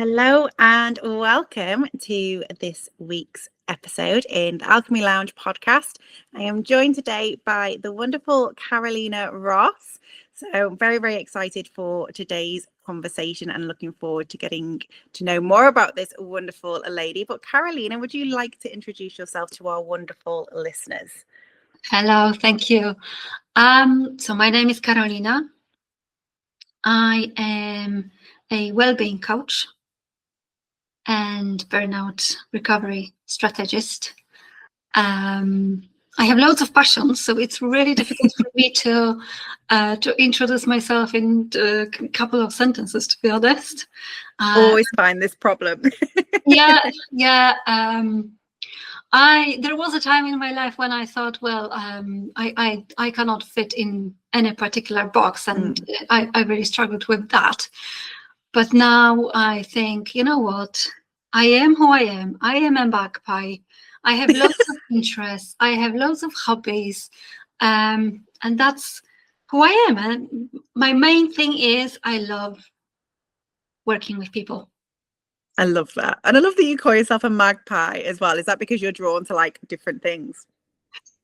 Hello and welcome to this week's episode in the Alchemy Lounge podcast. I am joined today by the wonderful Karolina Ross. So very, very excited for today's conversation and looking forward to getting to know more about this wonderful lady. But Karolina, would you like to introduce yourself to our wonderful listeners? Hello, thank you. So my name is Karolina. I am a wellbeing coach and burnout recovery strategist. I have loads of passions, so it's really difficult for me to introduce myself in a couple of sentences, to be honest. Always find this problem. Yeah. There was a time in my life when I thought, well, I cannot fit in any particular box, and I really struggled with that. But now I think, you know what? I am who I am. I am a magpie. I have lots of interests. I have lots of hobbies, and that's who I am. And my main thing is I love working with people. I love that. And I love that you call yourself a magpie as well. Is that because you're drawn to like different things?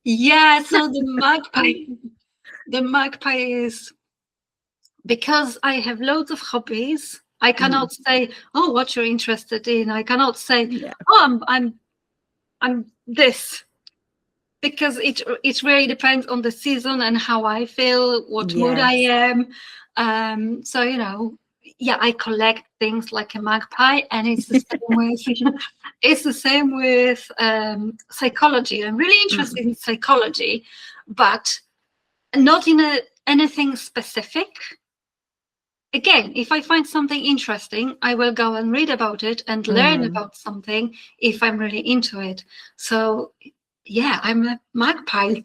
Yeah, so the magpie is because I have loads of hobbies. I cannot say, oh, what you're interested in. I cannot say, oh, I'm this, because it really depends on the season and how I feel, what mood I am. So I collect things like a magpie, and it's the same with psychology. I'm really interested in psychology, but not in anything specific. Again, if I find something interesting, I will go and read about it and learn about something if I'm really into it. So yeah, I'm a magpie.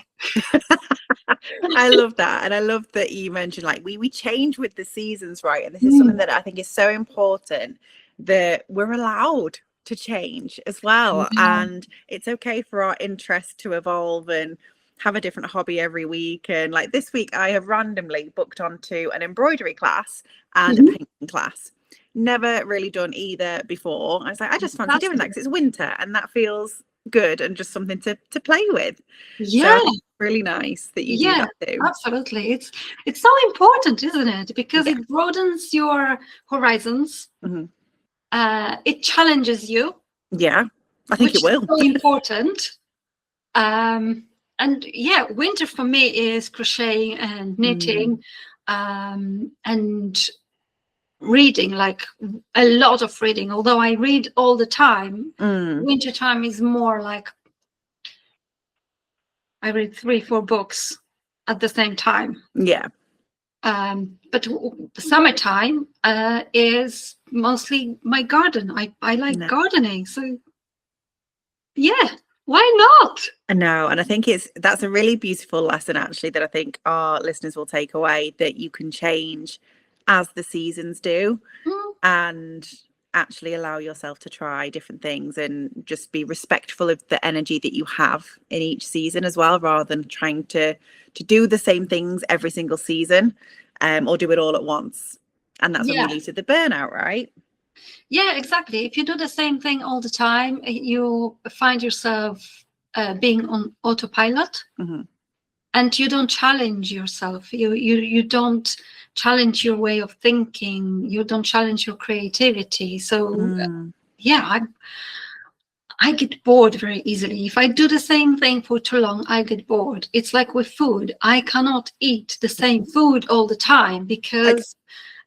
I love that. And I love that you mentioned like we change with the seasons, right? And this is something that I think is so important, that we're allowed to change as well. And it's okay for our interest to evolve and have a different hobby every week. And like this week I have randomly booked onto an embroidery class and a painting class. Never really done either before. I was like, I just fancy doing that because it's winter and that feels good and just something to play with. Yeah, so really nice that you do that too. Absolutely. It's so important, isn't it? Because it broadens your horizons. It challenges you. Yeah, I think it will. Is so important. And winter for me is crocheting and knitting, and reading, like a lot of reading. Although I read all the time, winter time is more like I read 3-4 books at the same time. Yeah. But summertime is mostly my garden. I like gardening. So yeah, why not? I know. And I think that's a really beautiful lesson, actually, that I think our listeners will take away, that you can change as the seasons do and actually allow yourself to try different things and just be respectful of the energy that you have in each season as well, rather than trying to do the same things every single season, or do it all at once. And that's when we lead to the burnout, right? Yeah, exactly. If you do the same thing all the time, you find yourself being on autopilot, and you don't challenge yourself. You don't challenge your way of thinking. You don't challenge your creativity. So I get bored very easily. If I do the same thing for too long, I get bored. It's like with food. I cannot eat the same food all the time because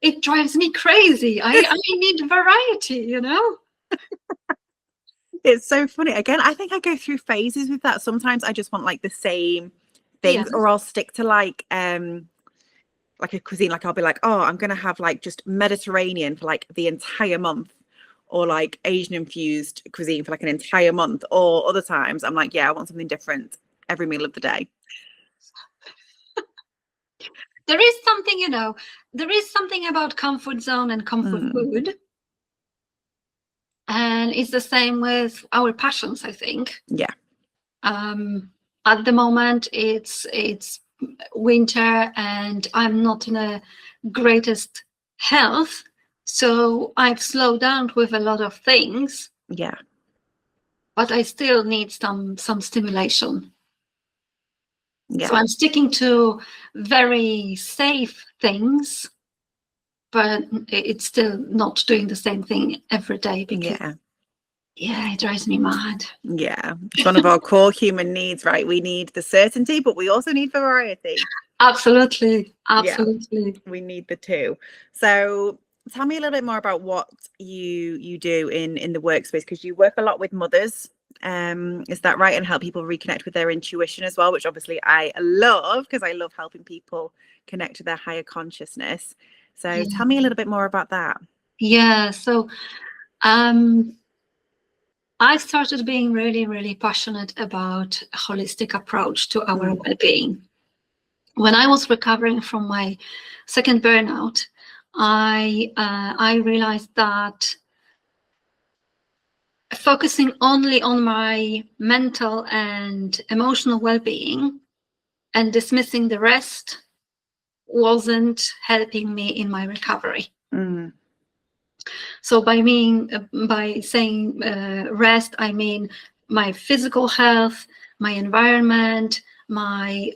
it drives me crazy. I need variety, It's so funny. Again, I think I go through phases with that. Sometimes I just want like the same things, or I'll stick to like a cuisine. Like I'll be like, oh, I'm gonna have like just Mediterranean for like the entire month, or like Asian infused cuisine for like an entire month. Or other times I'm like, I want something different every meal of the day. There is something about comfort zone and comfort food. And it's the same with our passions, I think. Yeah. At the moment, it's winter and I'm not in the greatest health. So I've slowed down with a lot of things. Yeah. But I still need some stimulation. Yeah. So I'm sticking to very safe things, but it's still not doing the same thing every day because it drives me mad. Yeah, it's one of our core human needs, right? We need the certainty, but we also need variety. Absolutely. Yeah, we need the two. So tell me a little bit more about what you do in the workspace, because you work a lot with mothers. Is that right? And help people reconnect with their intuition as well, which obviously I love, because I love helping people connect to their higher consciousness. So tell me a little bit more about that. Yeah. So I started being really, really passionate about a holistic approach to our well-being. When I was recovering from my second burnout, I realized that focusing only on my mental and emotional well-being and dismissing the rest wasn't helping me in my recovery. So by saying rest, I mean my physical health, my environment, my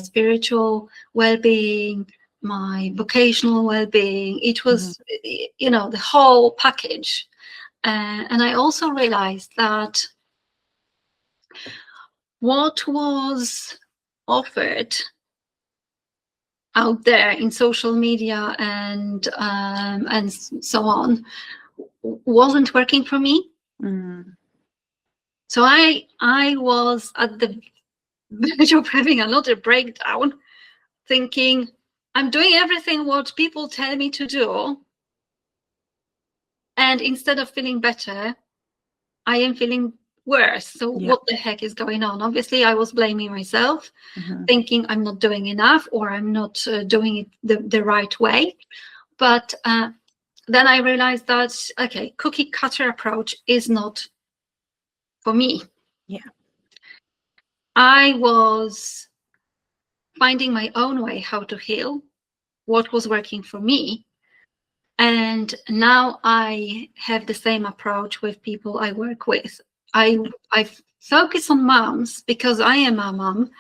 spiritual well-being, my vocational well-being. It was, the whole package. And I also realized that what was offered out there in social media and so on wasn't working for me. So I was at the verge of having another breakdown, thinking I'm doing everything what people tell me to do, and instead of feeling better, I am feeling worse. So what the heck is going on? Obviously, I was blaming myself, thinking I'm not doing enough or I'm not doing it the right way. But then I realized that, okay, cookie cutter approach is not for me. Yeah. I was finding my own way how to heal, what was working for me. And now I have the same approach with people I work with. I focus on moms because I am a mom,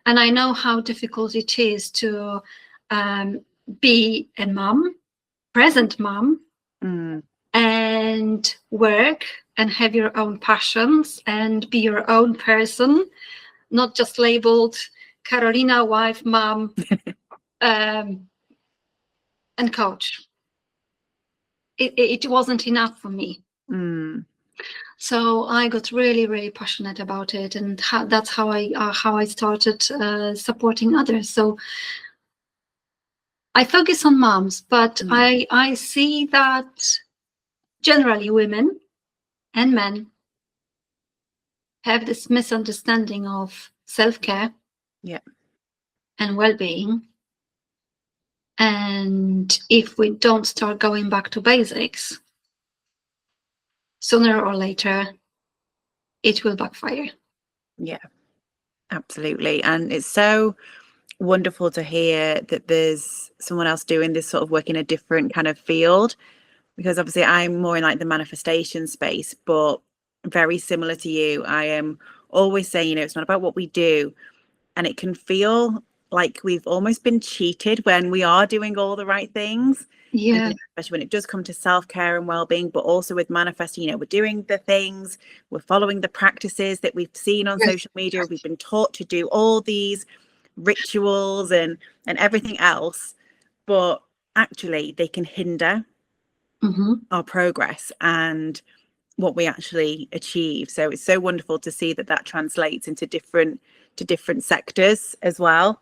and I know how difficult it is to be a mom, present mom, and work and have your own passions and be your own person, not just labeled Karolina, wife, mom, and coach. It wasn't enough for me. So I got really, really passionate about it, and that's how I started supporting others. So I focus on moms, but I see that generally women and men have this misunderstanding of self-care and well-being. And if we don't start going back to basics, sooner or later, it will backfire. Yeah, absolutely. And it's so wonderful to hear that there's someone else doing this sort of work in a different kind of field, because obviously I'm more in like the manifestation space, but very similar to you, I am always saying, it's not about what we do. And it can feel like we've almost been cheated when we are doing all the right things. Yeah. And especially when it does come to self-care and well-being, but also with manifesting, we're doing the things, we're following the practices that we've seen on social media. We've been taught to do all these rituals and everything else, but actually they can hinder our progress and what we actually achieve. So it's so wonderful to see that translates into different sectors as well.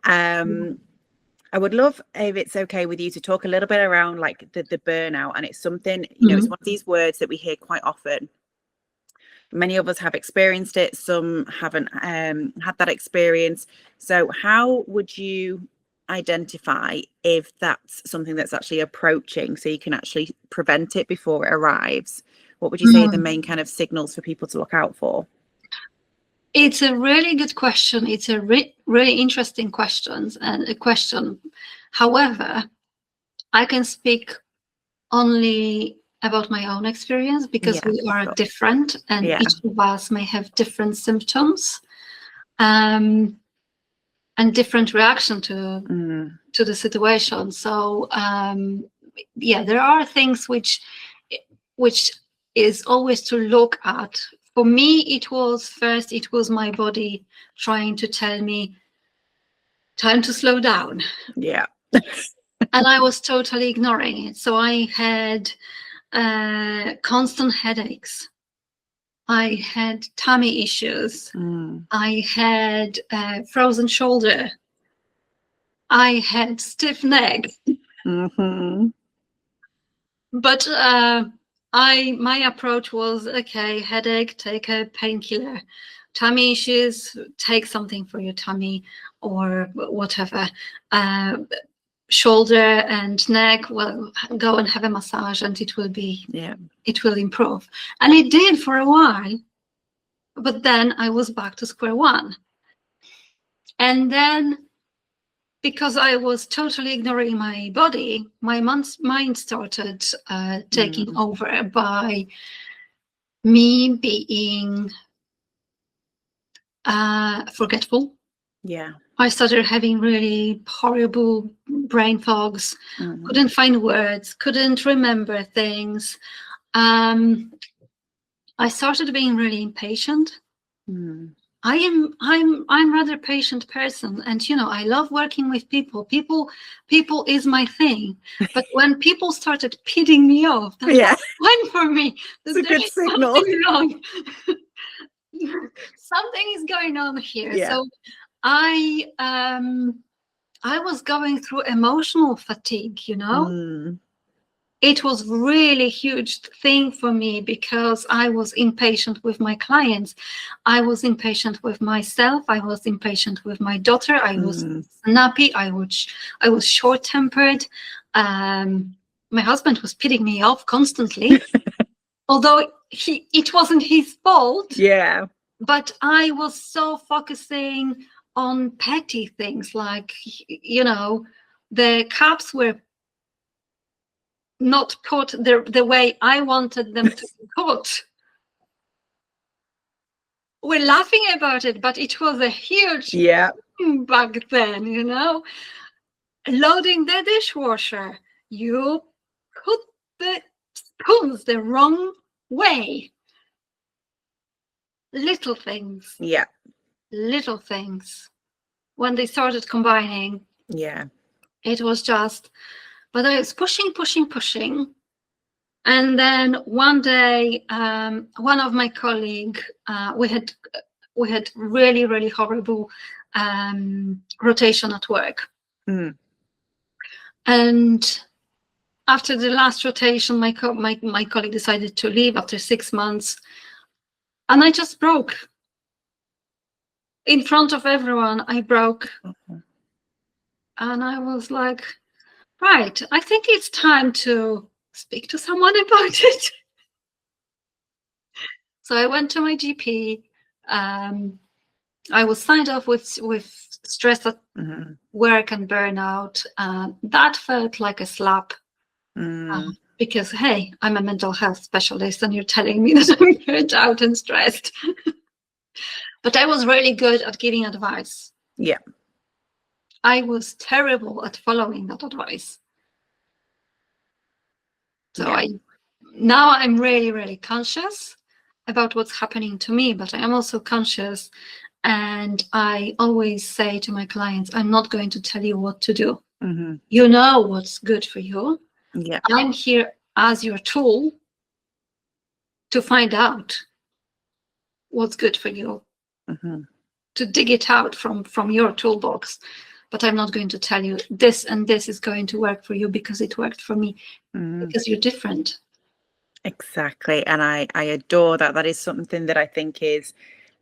I would love, if it's okay with you, to talk a little bit around like the burnout. And it's something, it's one of these words that we hear quite often. Many of us have experienced it, some haven't had that experience. So how would you identify if that's something that's actually approaching, so you can actually prevent it before it arrives? What would you say are the main kind of signals for people to look out for? It's a really good question. It's a really interesting question. However, I can speak only about my own experience, because we are different, and each of us may have different symptoms and different reaction to the situation. So there are things which is always to look at. For me, it was my body trying to tell me time to slow down. Yeah. And I was totally ignoring it. So I had constant headaches. I had tummy issues. I had frozen shoulder. I had stiff neck. But my approach was, okay, headache, take a painkiller. Tummy issues, take something for your tummy or whatever. Shoulder and neck, well, go and have a massage and it will improve. And it did for a while, but then I was back to square one. And then, because I was totally ignoring my body, my mind started taking over by me being forgetful. Yeah. I started having really horrible brain fogs, couldn't find words, couldn't remember things. I started being really impatient. I'm rather patient person, and I love working with people. People is my thing. But when people started pitting me off, that's fine for me. It's a good signal. Wrong. Something is going on here. Yeah. So I was going through emotional fatigue, It was really huge thing for me because I was impatient with my clients. I was impatient with myself. I was impatient with my daughter. I was snappy. I was short-tempered. My husband was pitting me off constantly, although it wasn't his fault. Yeah. But I was so focusing on petty things, like, the cups were not put the way I wanted them to be put. We're laughing about it, but it was a huge thing back then, Loading the dishwasher, you put the spoons the wrong way. Little things. Yeah. Little things. When they started combining. Yeah. It was just, but I was pushing. And then one day, one of my colleagues, we had really, really horrible rotation at work. And after the last rotation, my colleague decided to leave after 6 months. And I just broke. In front of everyone, I broke. And I was like, right, I think it's time to speak to someone about it. So I went to my GP. I was signed off with stress at work and burnout. That felt like a slap. Because, hey, I'm a mental health specialist and you're telling me that I'm burnt out and stressed. But I was really good at giving advice. Yeah. I was terrible at following that advice. So now I'm really, really conscious about what's happening to me, but I am also conscious, and I always say to my clients, I'm not going to tell you what to do. You know what's good for you. Yeah. I'm here as your tool to find out what's good for you, to dig it out from your toolbox. But I'm not going to tell you this and this is going to work for you because it worked for me, because you're different. Exactly. And I adore that. That is something that I think it's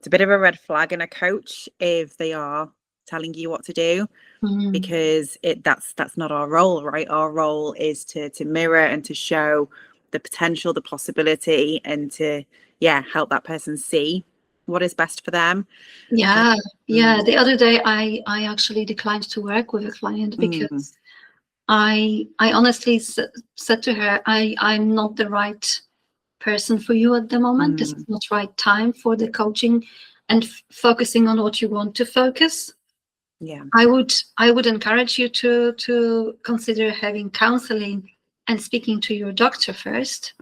a bit of a red flag in a coach if they are telling you what to do, because that's not our role, right? Our role is to mirror and to show the potential, the possibility, and to help that person see what is best for them. The other day I actually declined to work with a client because I honestly said to her, I'm not the right person for you at the moment. This is not right time for the coaching and focusing on what you want to focus. Yeah. I would encourage you to consider having counseling and speaking to your doctor first.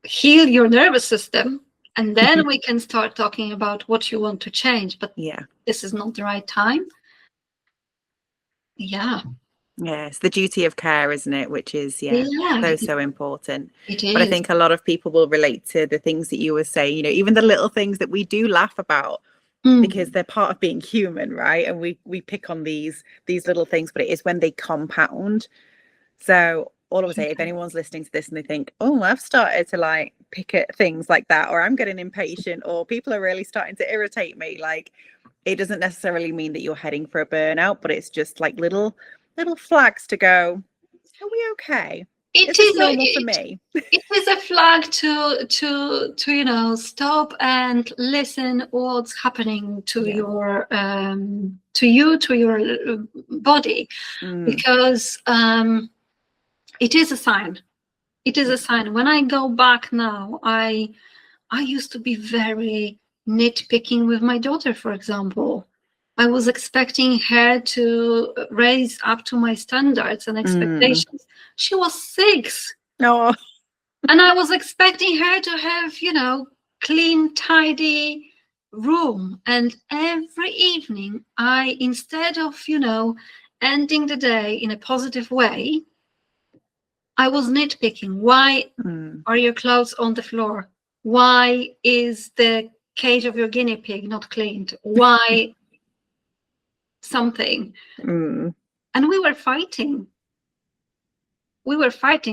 Heal your nervous system, and then we can start talking about what you want to change. But this is not the right time. Yeah. Yeah, it's the duty of care, isn't it? Which is so important. It is. But I think a lot of people will relate to the things that you were saying, you know, even the little things that we do laugh about because they're part of being human, right? And we pick on these little things, but it is when they compound. So all I would say, if anyone's listening to this and they think, oh, I've started to like pick at things like that, or I'm getting impatient, or people are really starting to irritate me, like, it doesn't necessarily mean that you're heading for a burnout, but it's just like little flags to go, are we okay? It is normal for me. It is a flag to you know, stop and listen what's happening to your to your body, because it is a sign. It is a sign. When I go back now, I used to be very nitpicking with my daughter, for example. I was expecting her to raise up to my standards and expectations. She was 6. No. And I was expecting her to have, you know, clean, tidy room. And every evening, instead of, you know, ending the day in a positive way, I was nitpicking. Why are your clothes on the floor? Why is the cage of your guinea pig not cleaned? Why something? And we were fighting.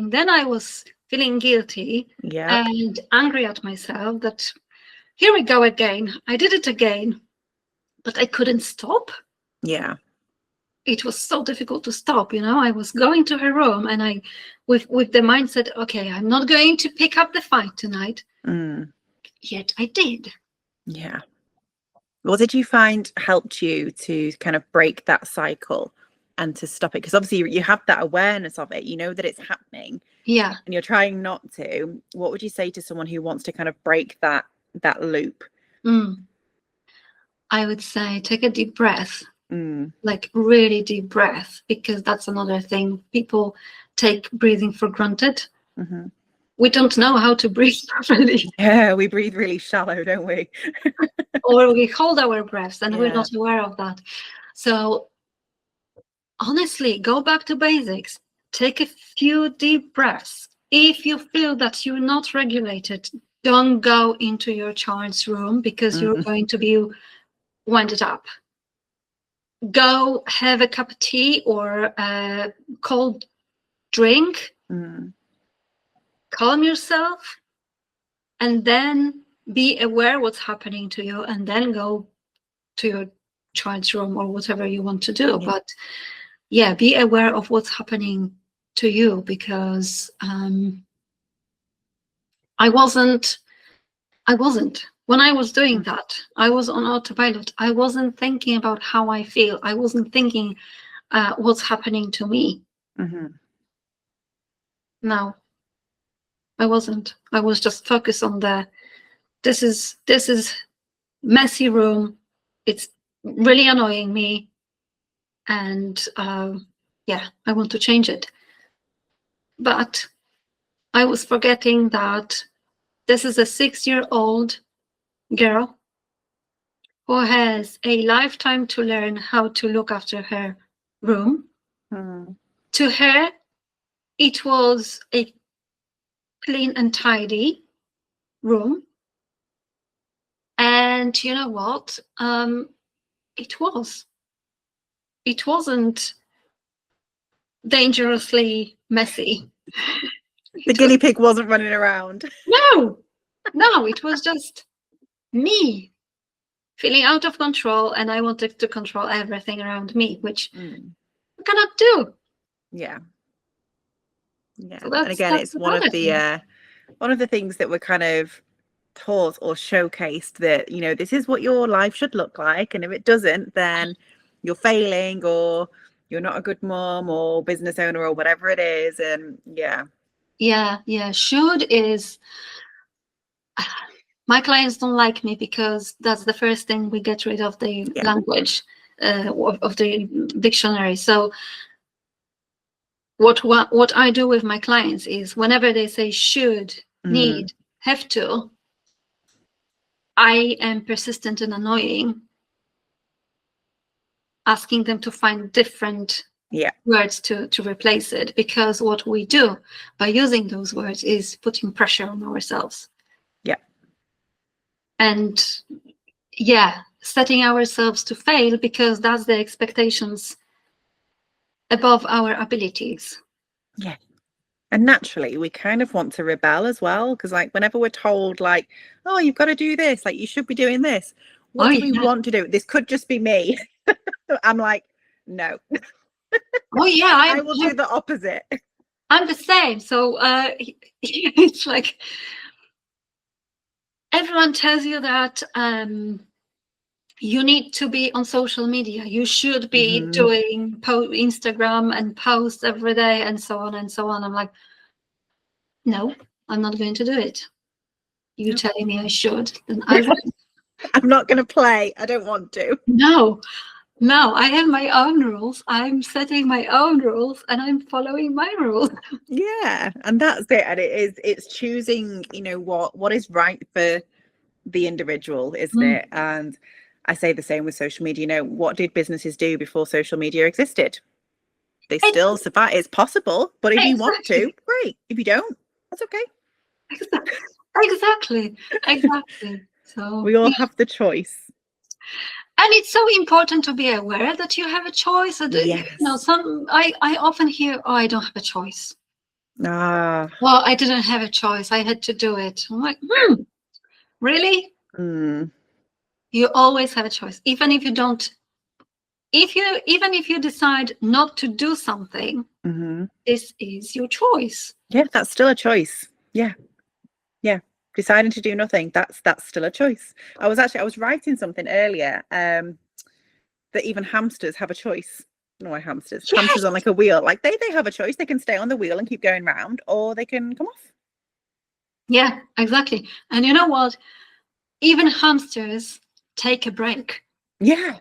Then I was feeling guilty and angry at myself that here we go again. I did it again, but I couldn't stop. Yeah. It was so difficult to stop, you know. I was going to her room and I, with the mindset, okay, I'm not going to pick up the fight tonight. Yet I did. Yeah. What did you find helped you to kind of break that cycle and to stop it? Because obviously you have that awareness of it, you know that it's happening. Yeah. And you're trying not to. What would you say to someone who wants to kind of break that loop? I would say take a deep breath. Like really deep breath, because that's another thing. People take breathing for granted. We don't know how to breathe properly. Yeah, we breathe really shallow, don't we? Or we hold our breaths and we're not aware of that. So honestly, go back to basics. Take a few deep breaths. If you feel that you're not regulated, don't go into your child's room because you're going to be winded up. Go have a cup of tea or a cold drink. Calm yourself, and then be aware what's happening to you, and then go to your child's room or whatever you want to do. But be aware of what's happening to you, because I wasn't when I was doing that. I was on autopilot. I wasn't thinking about how I feel. I wasn't thinking what's happening to me. No, I wasn't. I was just focused on this is messy room. It's really annoying me, and I want to change it. But I was forgetting that this is a 6-year-old girl who has a lifetime to learn how to look after her room. To her, it was a clean and tidy room. And you know what? It wasn't dangerously messy. The guinea pig wasn't running around. No, it was just me feeling out of control, and I wanted to control everything around me, which I cannot do. Yeah. So and again, it's one of the things that we're kind of taught or showcased, that, you know, this is what your life should look like, and if it doesn't, then you're failing, or you're not a good mom or business owner or whatever it is. And should is, my clients don't like me because that's the first thing we get rid of, the language of the dictionary. So what I do with my clients is, whenever they say should, need, have to, I am persistent and annoying, asking them to find different words to replace it, because what we do by using those words is putting pressure on ourselves. And setting ourselves to fail, because that's the expectations above our abilities. And naturally we kind of want to rebel as well, because like whenever we're told like, oh, you've got to do this, like you should be doing this, what do we want to do? This could just be me. I'm like, no. I will do the opposite. I'm the same. So it's like, everyone tells you that you need to be on social media. You should be doing Instagram and posts every day and so on and so on. I'm like, no, I'm not going to do it. You telling me I should, then I won't. I'm not going to play. I don't want to. No, I have my own rules. I'm setting my own rules and I'm following my rules. Yeah, and that's it. And it's choosing, what is right for the individual, isn't it? And I say the same with social media. What did businesses do before social media existed? They still survive. It's possible, but if you want to, great. If you don't, that's okay. Exactly. So we all have the choice. And it's so important to be aware that you have a choice. Yes. I often hear, oh, I don't have a choice. Well, I didn't have a choice. I had to do it. I'm like, really? You always have a choice. Even if you don't, even if you decide not to do something, this is your choice. Yeah, that's still a choice. Yeah. Deciding to do nothing, that's still a choice. I was writing something earlier that even hamsters have a choice. I don't know why hamsters. Yes. Hamsters on like a wheel, like they have a choice. They can stay on the wheel and keep going round, or they can come off. Yeah, exactly. And you know what? Even hamsters take a break. Yeah,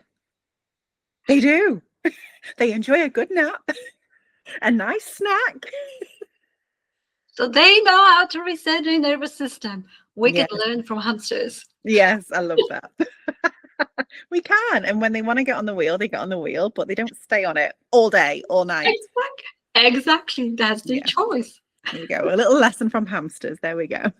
they do. They enjoy a good nap, a nice snack. So they know how to reset their nervous system. We can learn from hamsters. Yes, I love that. We can. And when they want to get on the wheel, they get on the wheel, but they don't stay on it all day, all night. Exactly. That's their choice. There we go. A little lesson from hamsters. There we go.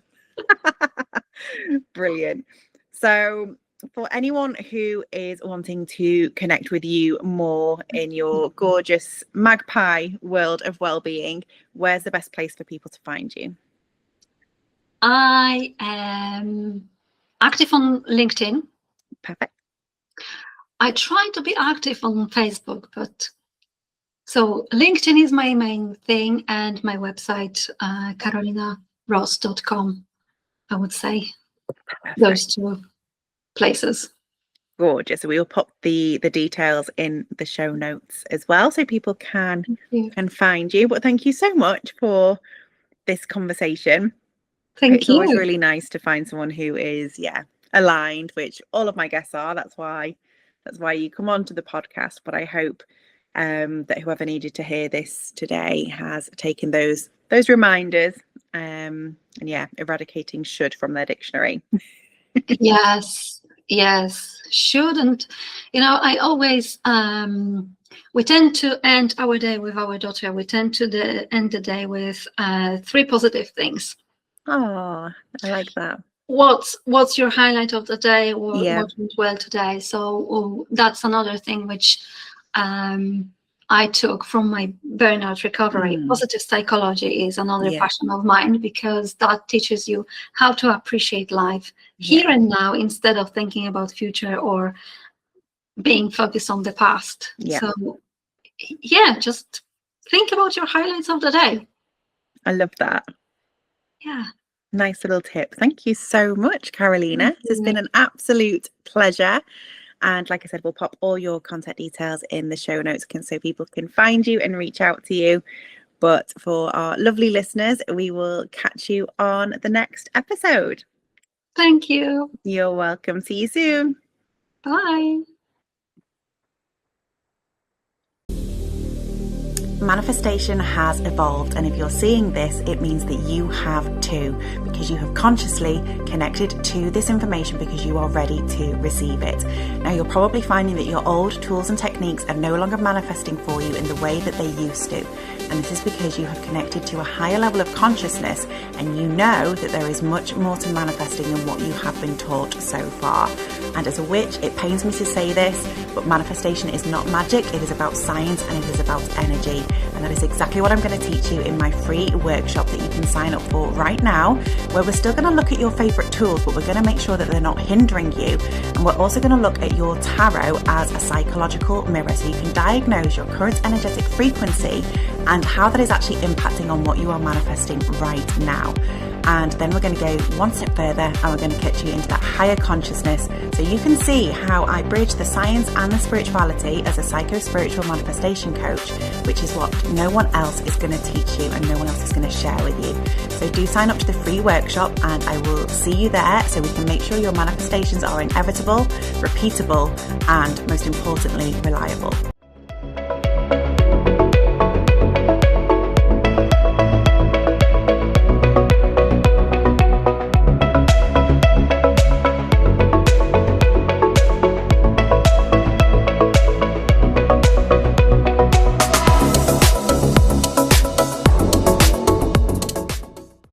Brilliant. So for anyone who is wanting to connect with you more in your gorgeous magpie world of well-being, where's the best place for people to find you? I am active on LinkedIn. Perfect. I try to be active on Facebook, but so LinkedIn is my main thing, and my website, karolinaross.com, I would say. Perfect. Those two places. Gorgeous. So we will pop the details in the show notes as well, so people can find you. But thank you so much for this conversation. It's always really nice to find someone who is aligned, which all of my guests are. That's why you come on to the podcast. But I hope that whoever needed to hear this today has taken those reminders and eradicating should from their dictionary. Yes, shouldn't. I always we tend to end our day with our daughter. We tend to end the day with 3 positive things. Oh, I like that. What's your highlight of the day? What went well today? So that's another thing which I took from my burnout recovery. Positive psychology is another passion of mine, because that teaches you how to appreciate life here and now, instead of thinking about future or being focused on the past. So just think about your highlights of the day. I love that. Yeah. Nice little tip. Thank you so much, Karolina. This has been an absolute pleasure. And like I said, we'll pop all your contact details in the show notes so people can find you and reach out to you. But for our lovely listeners, we will catch you on the next episode. Thank you. You're welcome. See you soon. Bye. Manifestation has evolved, and if you're seeing this, it means that you have too, because you have consciously connected to this information because you are ready to receive it. Now, you're probably finding that your old tools and techniques are no longer manifesting for you in the way that they used to, and this is because you have connected to a higher level of consciousness, and you know that there is much more to manifesting than what you have been taught so far. And as a witch, it pains me to say this, but manifestation is not magic. It is about science and it is about energy. And that is exactly what I'm going to teach you in my free workshop that you can sign up for right now, where we're still going to look at your favorite tools, but we're going to make sure that they're not hindering you. And we're also going to look at your tarot as a psychological mirror, so you can diagnose your current energetic frequency and how that is actually impacting on what you are manifesting right now. And then we're going to go one step further and we're going to catch you into that higher consciousness, so you can see how I bridge the science and the spirituality as a psycho-spiritual manifestation coach, which is what no one else is going to teach you and no one else is going to share with you. So do sign up to the free workshop and I will see you there, so we can make sure your manifestations are inevitable, repeatable, and most importantly, reliable.